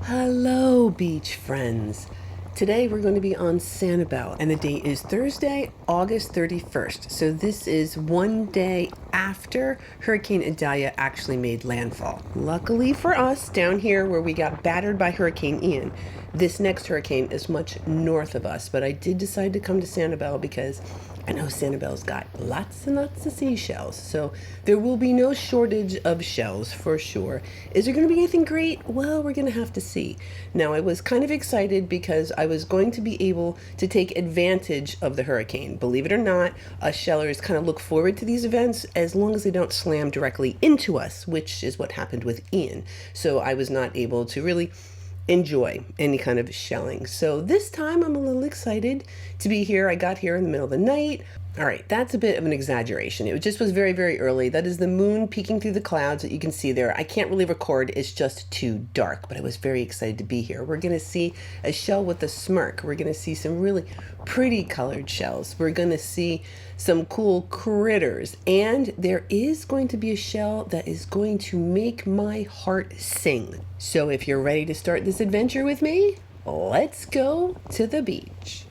Hello, beach friends. Today we're going to be on Sanibel, and the date is Thursday, August 31st. So this is one day after Hurricane Idalia actually made landfall. Luckily for us, down here where we got battered by Hurricane Ian, this next hurricane is much north of us. But I did decide to come to Sanibel because I know Sanibel's got lots and lots of seashells, so there will be no shortage of shells for sure. Is there going to be anything great? Well, we're going to have to see. Now, I was kind of excited because I was going to be able to take advantage of the hurricane. Believe it or not, us shellers kind of look forward to these events as long as they don't slam directly into us, which is what happened with Ian. So I was not able to really enjoy any kind of shelling. So this time I'm a little excited to be here. I got here in the middle of the night. All right, that's a bit of an exaggeration. It just was very, very early. That is the moon peeking through the clouds that you can see there. I can't really record, it's just too dark, but I was very excited to be here. We're gonna see a shell with a smirk. We're gonna see some really pretty colored shells. We're gonna see some cool critters, and there is going to be a shell that is going to make my heart sing. So if you're ready to start this adventure with me, let's go to the beach.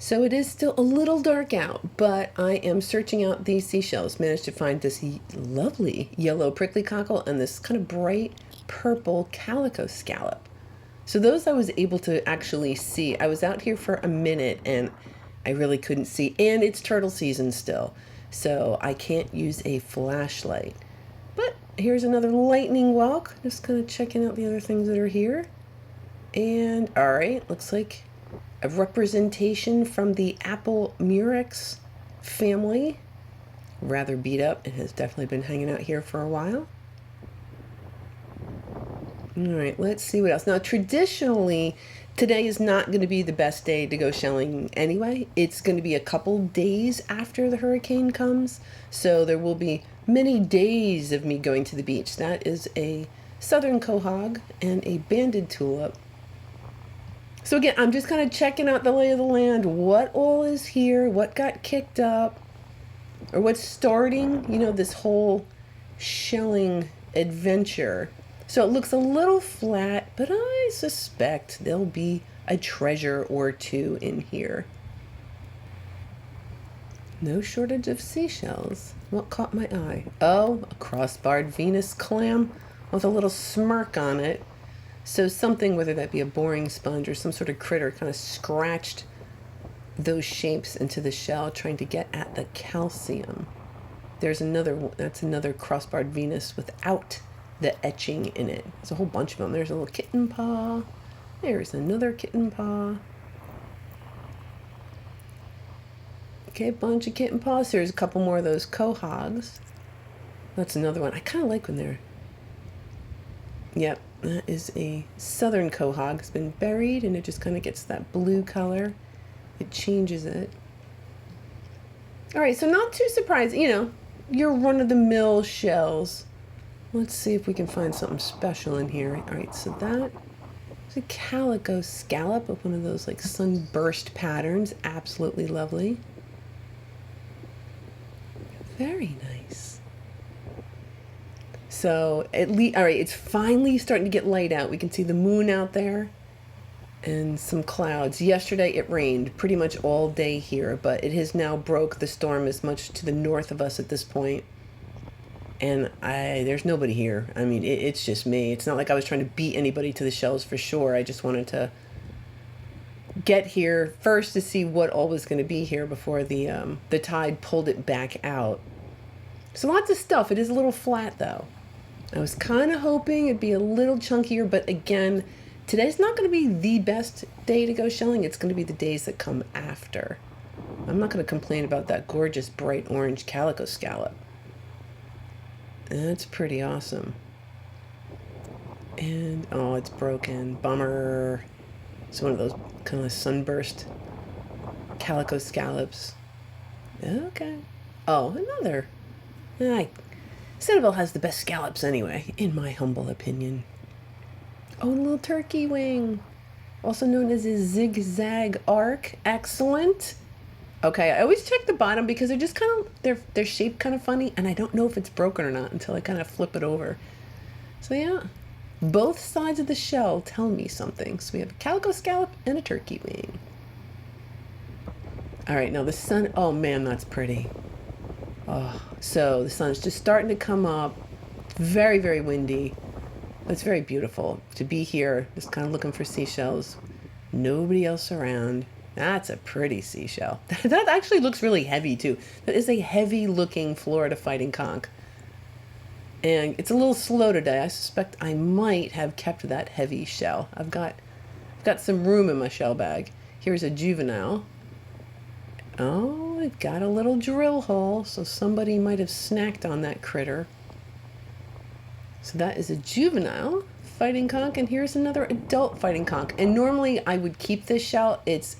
So it is still a little dark out, but I am searching out these seashells. Managed to find this lovely yellow prickly cockle and this kind of bright purple calico scallop. So those I was able to actually see. I was out here for a minute and I really couldn't see. And it's turtle season still, so I can't use a flashlight. But here's another lightning walk. Just kind of checking out the other things that are here. And all right, looks like a representation from the apple murex family. Rather beat up and has definitely been hanging out here for a while. All right, let's see what else. Now, traditionally, today is not going to be the best day to go shelling anyway. It's going to be a couple days after the hurricane comes, so there will be many days of me going to the beach. That is a southern quahog and a banded tulip. So again, I'm just kind of checking out the lay of the land. What all is here? What got kicked up? Or what's starting, this whole shelling adventure. So it looks a little flat, but I suspect there'll be a treasure or two in here. No shortage of seashells. What caught my eye? Oh, a crossbarred Venus clam with a little smirk on it. So something, whether that be a boring sponge or some sort of critter, kind of scratched those shapes into the shell, trying to get at the calcium. There's another, that's another crossbarred Venus without the etching in it. There's a whole bunch of them. There's a little kitten paw. There's another kitten paw. Okay, a bunch of kitten paws. There's a couple more of those quahogs. That's another one. I kind of like when they're... Yep, that is a southern quahog. It's been buried and it just kind of gets that blue color. It changes it. All right, so not too surprising, your run-of-the-mill shells. Let's see if we can find something special in here. All right, so that is a calico scallop with one of those like sunburst patterns. Absolutely lovely. Very nice. So at least, all right, it's finally starting to get light out. We can see the moon out there and some clouds. Yesterday it rained pretty much all day here, but it has now broke. The storm is much to the north of us at this point. And there's nobody here. I mean, it's just me. It's not like I was trying to beat anybody to the shells for sure. I just wanted to get here first to see what all was going to be here before the tide pulled it back out. So lots of stuff. It is a little flat though. I was kind of hoping it'd be a little chunkier, but again, today's not going to be the best day to go shelling. It's going to be the days that come after. I'm not going to complain about that gorgeous bright orange calico scallop. That's pretty awesome. And, oh, it's broken. Bummer. It's one of those kind of sunburst calico scallops. Okay. Oh, another. Sanibel has the best scallops anyway, in my humble opinion. Oh, a little turkey wing. Also known as a zigzag arc. Excellent. Okay, I always check the bottom because they're just kind of, they're shaped kind of funny, and I don't know if it's broken or not until I kind of flip it over. So yeah, both sides of the shell tell me something. So we have a calico scallop and a turkey wing. All right, now the sun, oh man, that's pretty. Oh, so the sun's just starting to come up. Very, very windy. It's very beautiful to be here, just kind of looking for seashells. Nobody else around. That's a pretty seashell. That actually looks really heavy too. That is a heavy looking Florida fighting conch. And it's a little slow today. I suspect I might have kept that heavy shell. I've got some room in my shell bag. Here's a juvenile. Oh, it got a little drill hole, so somebody might have snacked on that critter. So that is a juvenile fighting conch, and here's another adult fighting conch. And normally I would keep this shell. It's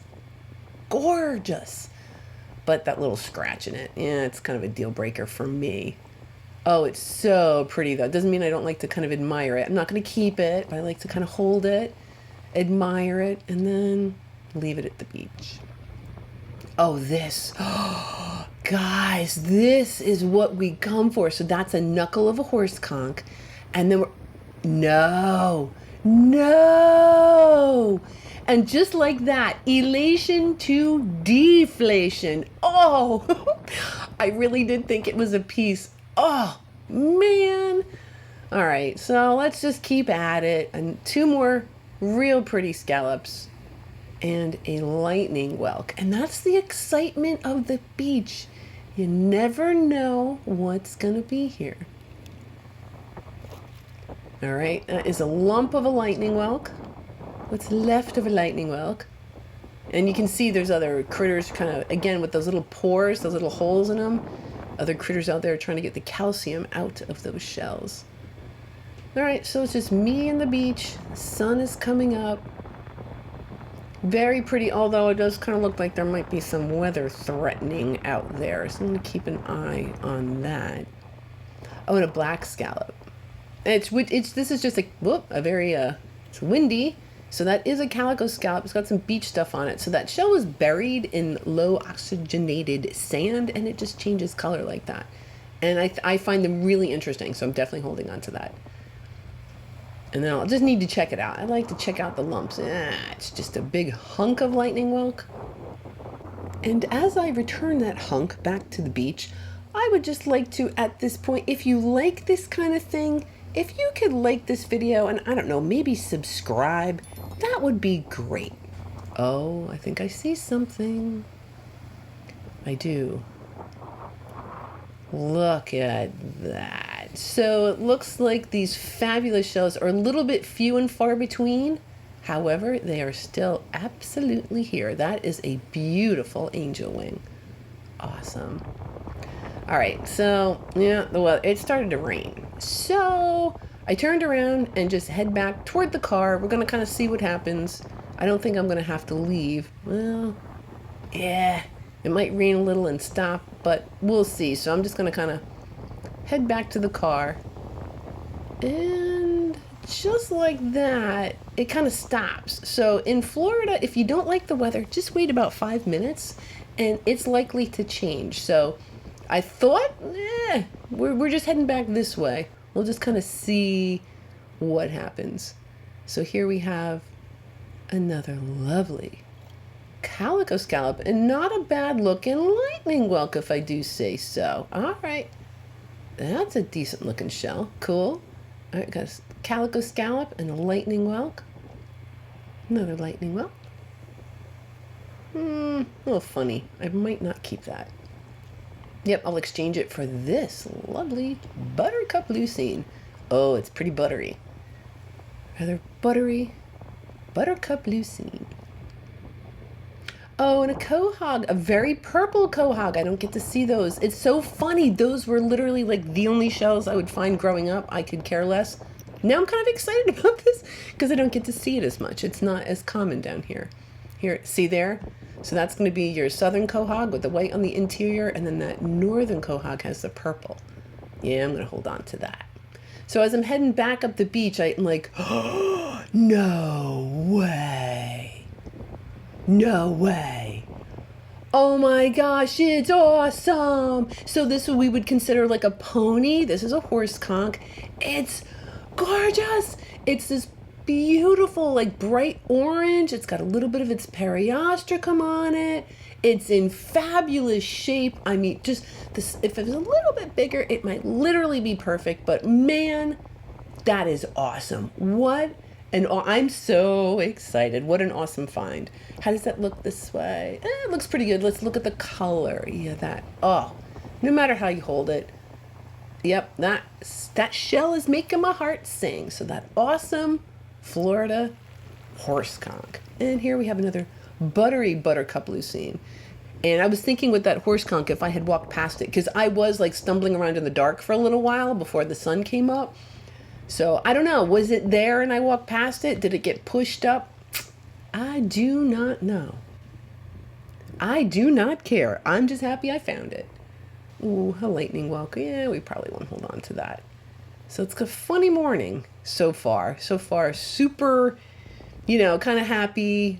gorgeous. But that little scratch in it, yeah, it's kind of a deal breaker for me. Oh, it's so pretty though. It doesn't mean I don't like to kind of admire it. I'm not going to keep it, but I like to kind of hold it, admire it, and then leave it at the beach. Oh, this. Oh, guys, this is what we come for. So that's a knuckle of a horse conch. And then no. And just like that, elation to deflation. Oh, I really did think it was a piece. Oh, man. All right, so let's just keep at it. And two more real pretty scallops and a lightning whelk. And that's the excitement of the beach. You never know what's going to be here. All right, that is a lump of a lightning whelk. What's left of a lightning whelk. And you can see there's other critters kind of, again, with those little pores, those little holes in them. Other critters out there trying to get the calcium out of those shells. All right, so it's just me and the beach. The sun is coming up. Very pretty, although it does kind of look like there might be some weather threatening out there. So I'm going to keep an eye on that. Oh, and a black scallop. This is just a very, it's windy. So that is a calico scallop. It's got some beach stuff on it. So that shell was buried in low oxygenated sand, and it just changes color like that. And I find them really interesting, so I'm definitely holding on to that. And then I'll just need to check it out. I like to check out the lumps. It's just a big hunk of lightning whelk. And as I return that hunk back to the beach, I would just like to, at this point, if you like this kind of thing, if you could like this video and, I don't know, maybe subscribe, that would be great. Oh, I think I see something. I do. Look at that. So it looks like these fabulous shells are a little bit few and far between. However, they are still absolutely here. That is a beautiful angel wing. Awesome. All right, so yeah, well, it started to rain. So I turned around and just head back toward the car. We're going to kind of see what happens. I don't think I'm going to have to leave. Well, yeah, it might rain a little and stop, but we'll see. So I'm just going to kind of head back to the car. And just like that, it kind of stops. So in Florida, if you don't like the weather, just wait about 5 minutes and it's likely to change. So I thought, we're just heading back this way. We'll just kind of see what happens. So here we have another lovely calico scallop, and not a bad looking lightning whelk, if I do say so. All right, that's a decent looking shell. Cool. All right, got a calico scallop and a lightning whelk. Another lightning whelk. A little funny. I might not keep that. Yep, I'll exchange it for this lovely buttercup lucine. Oh, it's pretty buttery. Rather buttery buttercup lucine. Oh, and a quahog, a very purple quahog. I don't get to see those. It's so funny. Those were literally like the only shells I would find growing up. I could care less. Now I'm kind of excited about this because I don't get to see it as much. It's not as common down here. Here, see there? So that's going to be your southern quahog with the white on the interior, and then that northern quahog has the purple. Yeah, I'm going to hold on to that. So as I'm heading back up the beach, I'm like, oh, no way. No way. Oh my gosh, it's awesome. So this is what we would consider like a pony. This is a horse conch. It's gorgeous. It's this beautiful, like bright orange. It's got a little bit of its periostracum on it. It's in fabulous shape. I mean, just this, if it was a little bit bigger, it might literally be perfect, but man, that is awesome. I'm so excited. What an awesome find. How does that look this way? It looks pretty good. Let's look at the color. Yeah, no matter how you hold it. Yep, that shell is making my heart sing. So that awesome Florida horse conch. And here we have another buttery buttercup lucine. And I was thinking with that horse conch, if I had walked past it, because I was like stumbling around in the dark for a little while before the sun came up. So I don't know, was it there and I walked past it? Did it get pushed up? I do not know. I do not care. I'm just happy I found it. Ooh, a lightning whelk. Yeah, we probably won't hold on to that. So it's a funny morning so far. So far, super, kind of happy.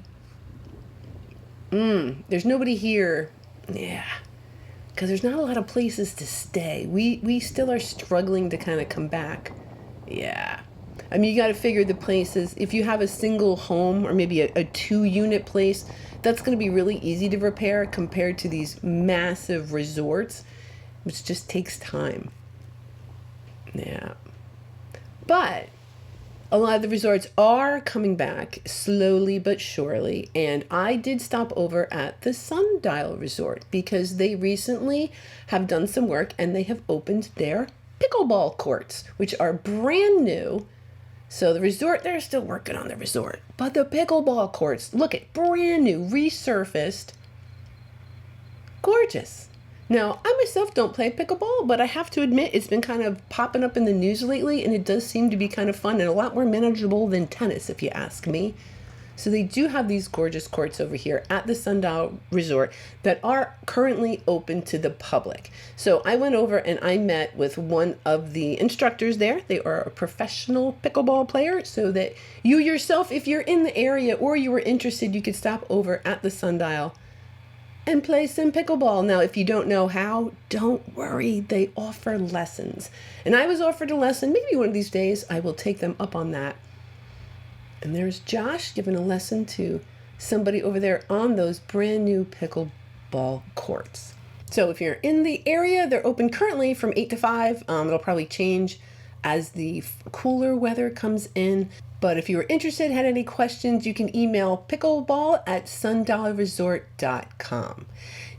There's nobody here. Yeah, because there's not a lot of places to stay. We still are struggling to kind of come back. Yeah. I mean, you got to figure the places, if you have a single home or maybe a 2-unit place, that's going to be really easy to repair compared to these massive resorts, which just takes time. Yeah. But a lot of the resorts are coming back slowly but surely. And I did stop over at the Sundial Resort because they recently have done some work and they have opened their pickleball courts, which are brand new. So the resort, they're still working on the resort, but the pickleball courts, look at brand new, resurfaced, gorgeous. Now, I myself don't play pickleball, but I have to admit it's been kind of popping up in the news lately, and it does seem to be kind of fun and a lot more manageable than tennis, if you ask me. So they do have these gorgeous courts over here at the Sundial Resort that are currently open to the public. So I went over and I met with one of the instructors there. They are a professional pickleball player, so that you yourself, if you're in the area or you were interested, you could stop over at the Sundial and play some pickleball. Now, if you don't know how, don't worry. They offer lessons. And I was offered a lesson. Maybe one of these days I will take them up on that. And there's Josh giving a lesson to somebody over there on those brand new pickleball courts. So if you're in the area, they're open currently from 8 to 5. It'll probably change as the cooler weather comes in. But if you were interested, had any questions, you can email pickleball@sundialresort.com.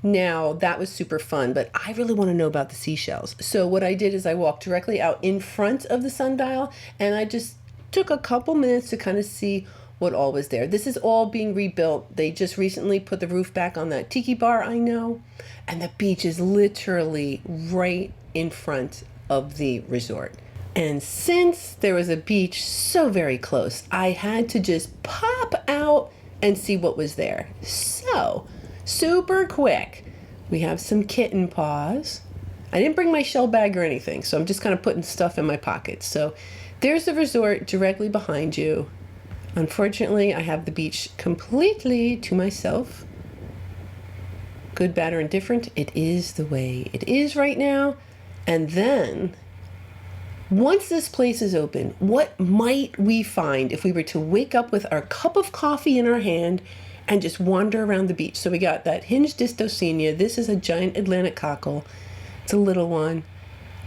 Now, that was super fun, but I really want to know about the seashells. So what I did is I walked directly out in front of the Sundial, and I just took a couple minutes to kind of see what all was there. This is all being rebuilt. They just recently put the roof back on that tiki bar, I know, and the beach is literally right in front of the resort. And since there was a beach so very close, I had to just pop out and see what was there. So, super quick, we have some kitten paws. I didn't bring my shell bag or anything, so I'm just kind of putting stuff in my pockets. So there's the resort directly behind you. Unfortunately, I have the beach completely to myself. Good, bad, or indifferent, it is the way it is right now. And then, once this place is open, what might we find if we were to wake up with our cup of coffee in our hand and just wander around the beach? So we got that hinged Distosenia. This is a giant Atlantic cockle. It's a little one.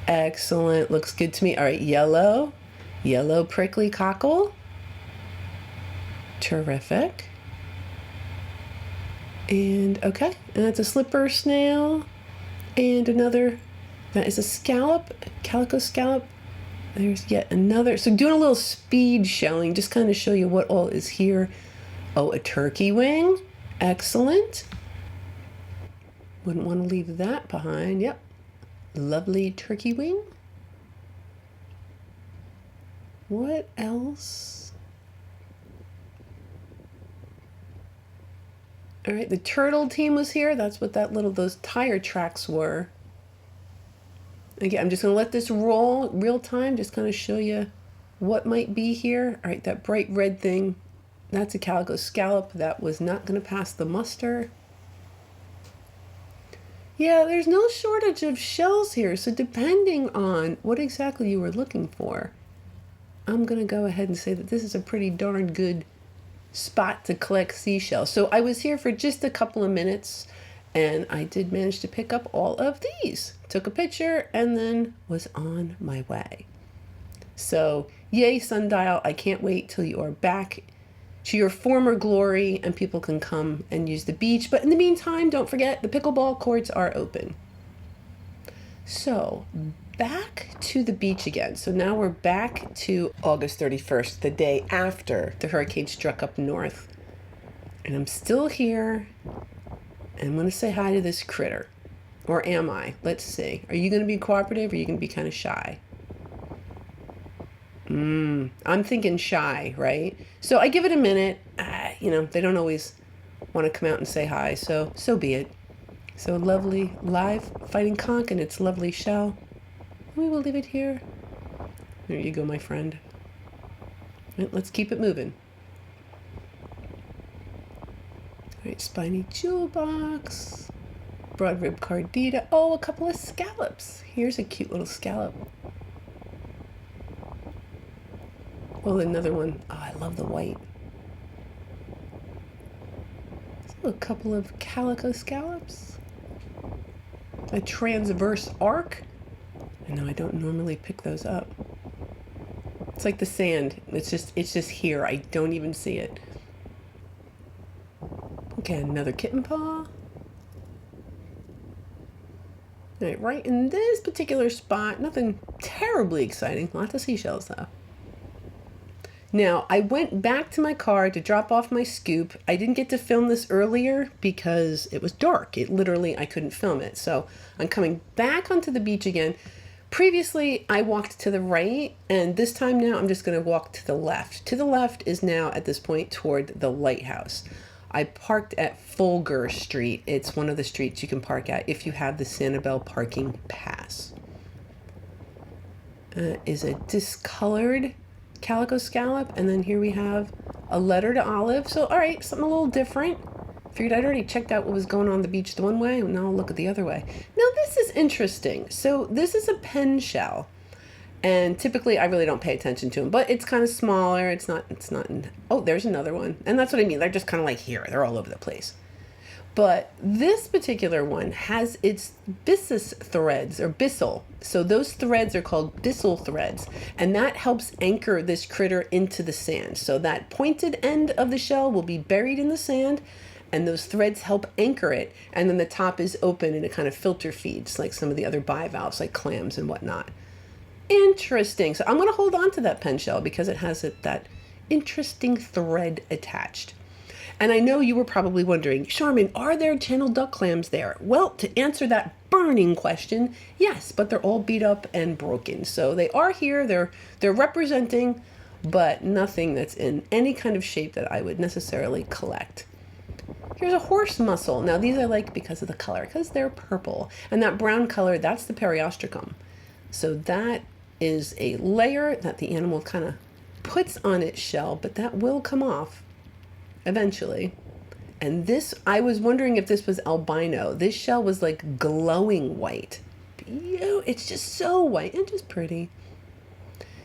Excellent. Looks good to me. All right, yellow prickly cockle. Terrific. And okay, and that's a slipper snail. And another, that is a scallop, calico scallop. There's yet another. So doing a little speed shelling, just kind of show you what all is here. Oh, a turkey wing. Excellent. Wouldn't want to leave that behind. Yep. Lovely turkey wing. What else? All right, the turtle team was here. That's what those tire tracks were. Again, I'm just going to let this roll real time, just kind of show you what might be here. All right, that bright red thing, that's a calico scallop. That was not going to pass the muster. Yeah, there's no shortage of shells here, so depending on what exactly you were looking for, I'm going to go ahead and say that this is a pretty darn good spot to collect seashells. So I was here for just a couple of minutes, and I did manage to pick up all of these. Took a picture and then was on my way. So yay, Sundial, I can't wait till you are back to your former glory and people can come and use the beach. But in the meantime, don't forget the pickleball courts are open. So back to the beach again. So now we're back to August 31st, the day after the hurricane struck up north. And I'm still here. And I'm going to say hi to this critter. Or am I? Let's see. Are you going to be cooperative or are you going to be kind of shy? I'm thinking shy, right? So I give it a minute. They don't always want to come out and say hi, so be it. So lovely live fighting conch and its lovely shell. We will leave it here. There you go, my friend. Let's keep it moving. All right, spiny jewel box. Broad rib cardita. Oh, a couple of scallops. Here's a cute little scallop. Oh, another one. Oh, I love the white. So a couple of calico scallops. A transverse arc. I know I don't normally pick those up. It's like the sand. It's just here. I don't even see it. Okay, another kitten paw. All right in this particular spot, nothing terribly exciting. Lots of seashells though. Now, I went back to my car to drop off my scoop. I didn't get to film this earlier because it was dark. I couldn't film it. So I'm coming back onto the beach again. Previously, I walked to the right, and this time now I'm just going to walk to the left. To the left is now, at this point, toward the Lighthouse. I parked at Folger Street. It's one of the streets you can park at if you have the Sanibel parking pass. Is a discolored calico scallop, and then here we have a letter to Olive. So all right, something a little different. Figured I'd already checked out what was going on the beach the one way, and now I'll look at the other way. Now this is interesting. So this is a pen shell, and typically I really don't pay attention to them, but it's kind of smaller. It's not oh, there's another one, and that's what I mean. They're just kind of like here. They're all over the place. But this particular one has its byssus threads, or byssal. So those threads are called byssal threads, and that helps anchor this critter into the sand. So that pointed end of the shell will be buried in the sand, and those threads help anchor it, and then the top is open and it kind of filter feeds like some of the other bivalves, like clams and whatnot. Interesting. So I'm going to hold on to that pen shell because it has that interesting thread attached. And I know you were probably wondering, Charmin, are there channel duck clams there? Well, to answer that burning question, yes, but they're all beat up and broken. So they are here, they're representing, but nothing that's in any kind of shape that I would necessarily collect. Here's a horse mussel. Now these I like because of the color, because they're purple. And that brown color, that's the periostracum. So that is a layer that the animal kind of puts on its shell, but that will come off eventually. And this, I was wondering if this was albino. This shell was like glowing white. It's just so white and just pretty.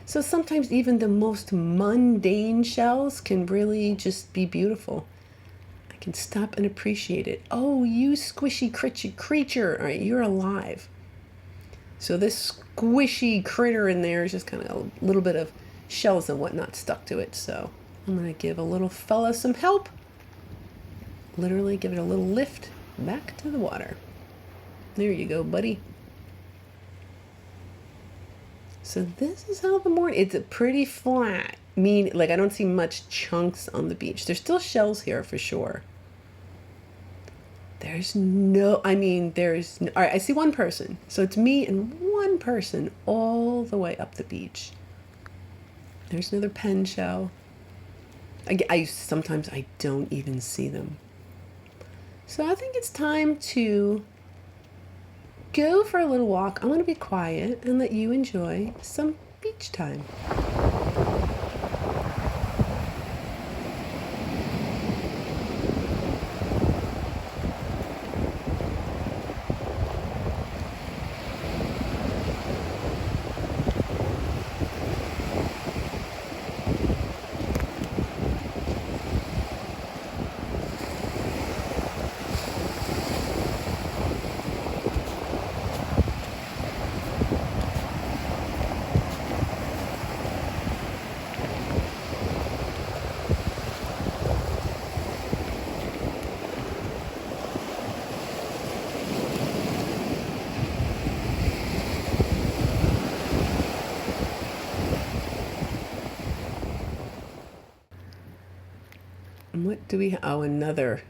So sometimes even the most mundane shells can really just be beautiful. I can stop and appreciate it. Oh, you squishy creature. All right, you're alive. So this squishy critter in there is just kind of a little bit of shells and whatnot stuck to it. So I'm going to give a little fella some help. Literally give it a little lift back to the water. There you go, buddy. So this is how the morning, it's a pretty flat. I don't see much chunks on the beach. There's still shells here for sure. All right, I see one person. So it's me and one person all the way up the beach. There's another pen shell. Sometimes I don't even see them. So I think it's time to go for a little walk. I'm going to be quiet and let you enjoy some beach time. And what do we have? Oh, another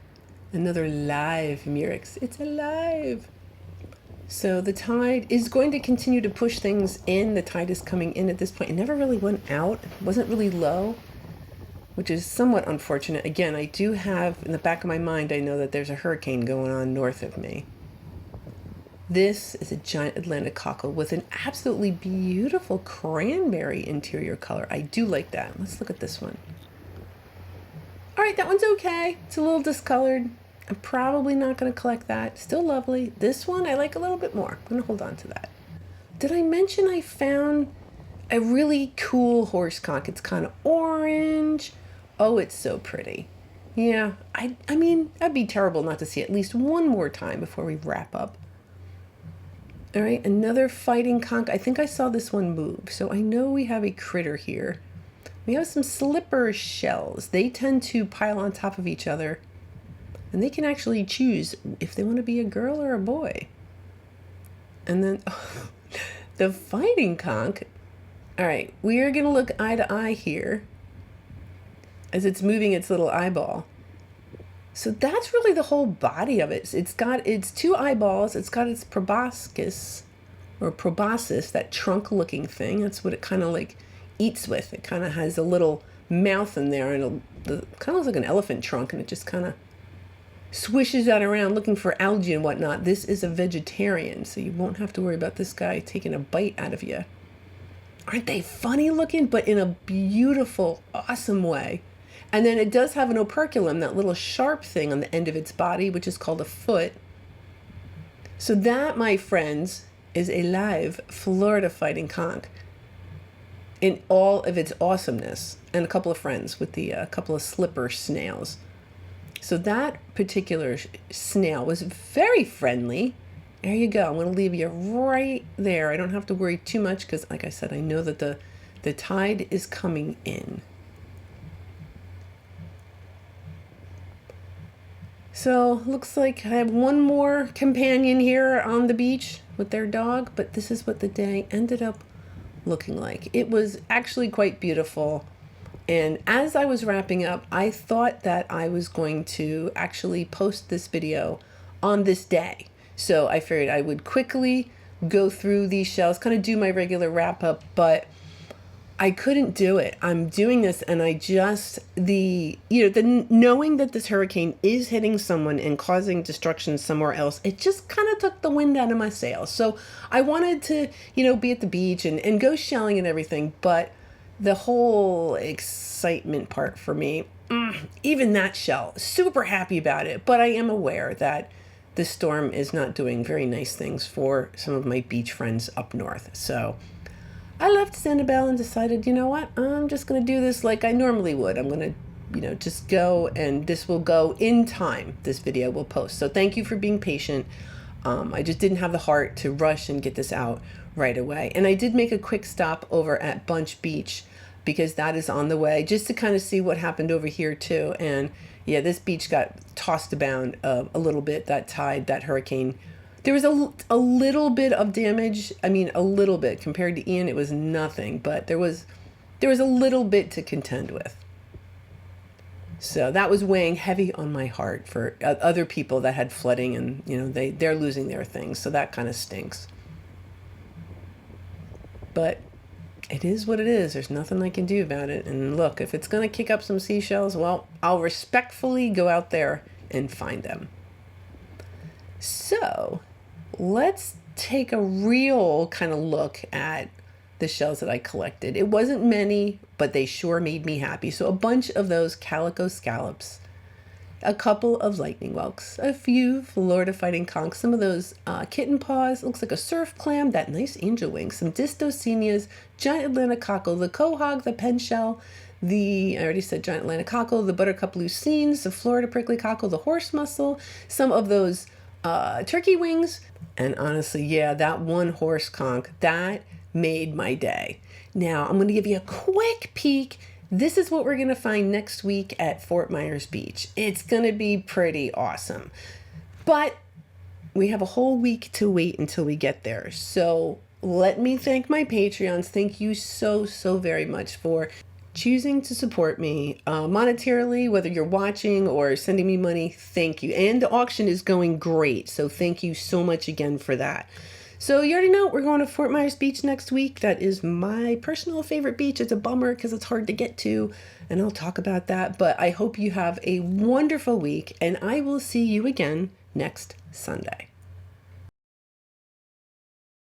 live Murex. It's alive. So the tide is going to continue to push things in. The tide is coming in at this point. It never really went out. It wasn't really low, which is somewhat unfortunate. Again, I do have, in the back of my mind, I know that there's a hurricane going on north of me. This is a giant Atlantic cockle with an absolutely beautiful cranberry interior color. I do like that. Let's look at this one. All right, that one's okay. It's a little discolored. I'm probably not going to collect that. Still lovely. This one I like a little bit more. I'm going to hold on to that. Did I mention I found a really cool horse conch? It's kind of orange. Oh, it's so pretty. Yeah, I mean, that'd be terrible not to see it at least one more time before we wrap up. All right, another fighting conch. I think I saw this one move, so I know we have a critter here. We have some slipper shells. They tend to pile on top of each other, and they can actually choose if they want to be a girl or a boy. And then the fighting conch. All right, we are going to look eye to eye here as it's moving its little eyeball. So that's really the whole body of it. It's got its two eyeballs. It's got its proboscis, or proboscis, that trunk-looking thing. That's what it kind of like eats with. It kind of has a little mouth in there, and it kind of looks like an elephant trunk, and it just kind of swishes that around looking for algae and whatnot. This is a vegetarian, so you won't have to worry about this guy taking a bite out of you. Aren't they funny looking, but in a beautiful, awesome way? And then it does have an operculum, that little sharp thing on the end of its body, which is called a foot. So that, my friends, is a live Florida fighting conch in all of its awesomeness. And a couple of friends with the couple of slipper snails. So that particular snail was very friendly. There you go. I'm going to leave you right there. I don't have to worry too much because, like I said, I know that the tide is coming in. So looks like I have one more companion here on the beach with their dog, but this is what the day ended up looking like. It was actually quite beautiful. And as I was wrapping up, I thought that I was going to actually post this video on this day. So I figured I would quickly go through these shells, kind of do my regular wrap up, but I couldn't do it. I'm doing this, and I just, the knowing that this hurricane is hitting someone and causing destruction somewhere else, it just kind of took the wind out of my sails. So I wanted to, be at the beach and go shelling and everything, but the whole excitement part for me, even that shell, super happy about it, but I am aware that the storm is not doing very nice things for some of my beach friends up north. So I left Sanibel and decided, you know what, I'm just going to do this like I normally would. I'm going to, just go, and this will go in time. This video will post. So thank you for being patient. I just didn't have the heart to rush and get this out right away. And I did make a quick stop over at Bunch Beach because that is on the way, just to kind of see what happened over here too. And yeah, this beach got tossed about a little bit, that tide, that hurricane. There was a little bit of damage. I mean, a little bit. Compared to Ian, it was nothing, but there was a little bit to contend with. So that was weighing heavy on my heart for other people that had flooding, and they're losing their things. So that kind of stinks. But It is what it is. There's nothing I can do about it. And look, if it's going to kick up some seashells, well, I'll respectfully go out there and find them. So let's take a real kind of look at the shells that I collected. It wasn't many, but they sure made me happy. So a bunch of those calico scallops, a couple of lightning whelks, a few Florida fighting conchs, some of those kitten paws, looks like a surf clam, that nice angel wing, some distosinias, giant Atlantic cockle, the quahog, the pen shell, I already said giant Atlantic cockle, the buttercup lucines, the Florida prickly cockle, the horse mussel, some of those turkey wings, and honestly, yeah, that one horse conch, that made my day. Now, I'm going to give you a quick peek. This is what we're going to find next week at Fort Myers Beach. It's going to be pretty awesome. But we have a whole week to wait until we get there. So let me thank my Patreons. Thank you so, so very much for choosing to support me monetarily, whether you're watching or sending me money. Thank you. And the auction is going great. So thank you so much again for that. So you already know we're going to Fort Myers Beach next week. That is my personal favorite beach. It's a bummer because it's hard to get to, and I'll talk about that. But I hope you have a wonderful week, and I will see you again next Sunday.